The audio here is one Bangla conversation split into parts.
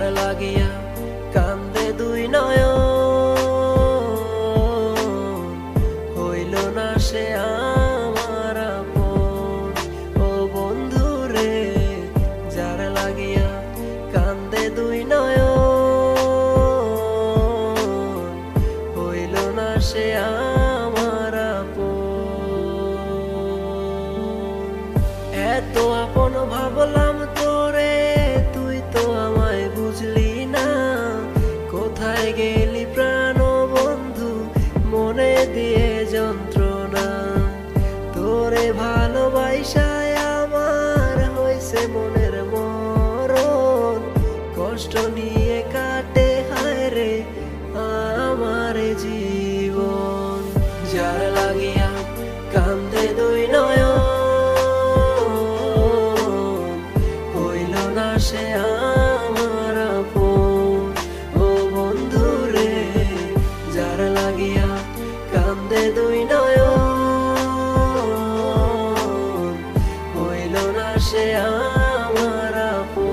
যার লাগিয়া কান্দে দুই নয়ন, হইল না সে আমার আপন। ও বন্ধু রে, যার লাগিয়া কান্দে দুই নয়ন, হইল না সে আমার আপন। এত আপন ভাবলাম তোরে, তুই তো আমায় বুঝলি না। কোথায় গেলি প্রাণ বন্ধু, মনে দিয়ে যন্ত্রণা। তোরে ভালোবাসায় আমার হইছে মনের মরণ। কষ্ট নিয়ে কাটে হায় রে আমার জীবন। যার লাগিয়া কান্দে দুই নয়ন, হইল না সে আমার আপন। ও বন্ধু রে, যার লাগিয়া কান্দে দুই নয়ন, হইল না সে আমার আপন।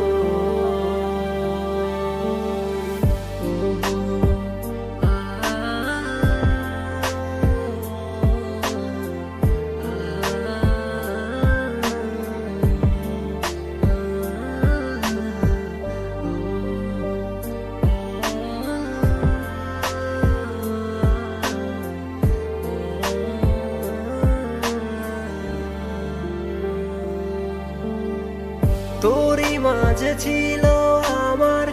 তোরই মাঝে ছিল আমার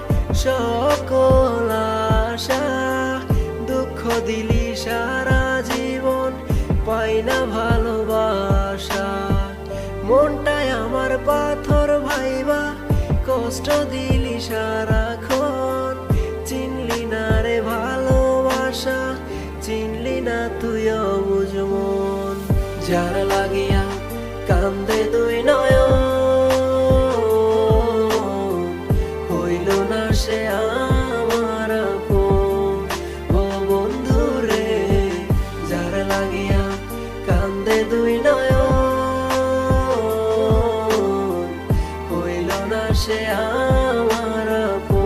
সকল আশা, দুঃখ দিলি সারা জীবন, পাই না ভালোবাসা। মনটায় আমার পাথর ভাইবা, কষ্ট দিলি সারাক্ষণ। চিনলি না রে ভালোবাসা, চিনলি না তুইও বুঝ মন। যার লাগিয়া কান্দে দুই নয়ন, হইল না সে আমার আপন। ও বন্ধু রে, যার লাগিয়া কান্দে দুই নয়ন, হইল না সে আমার আপন।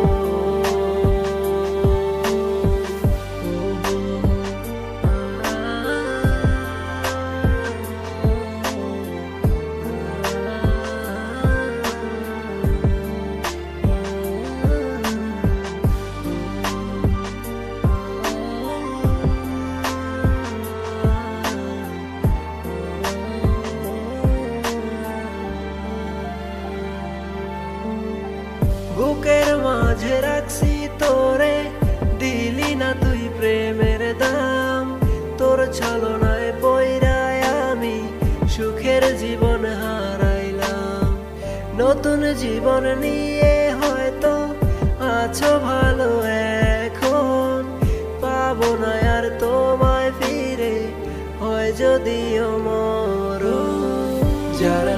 বুকের মাঝে রাখছি তোরে, দিলি না তুই প্রেমের দাম। তোর ছলনায় পইরায় আমি সুখের জীবন হারাইলাম। নতুন জীবন নিয়ে হয়তো আছো ভালো এখন, পাবো না আর তোমায় ফিরে, হয় যদিও মরণ। যার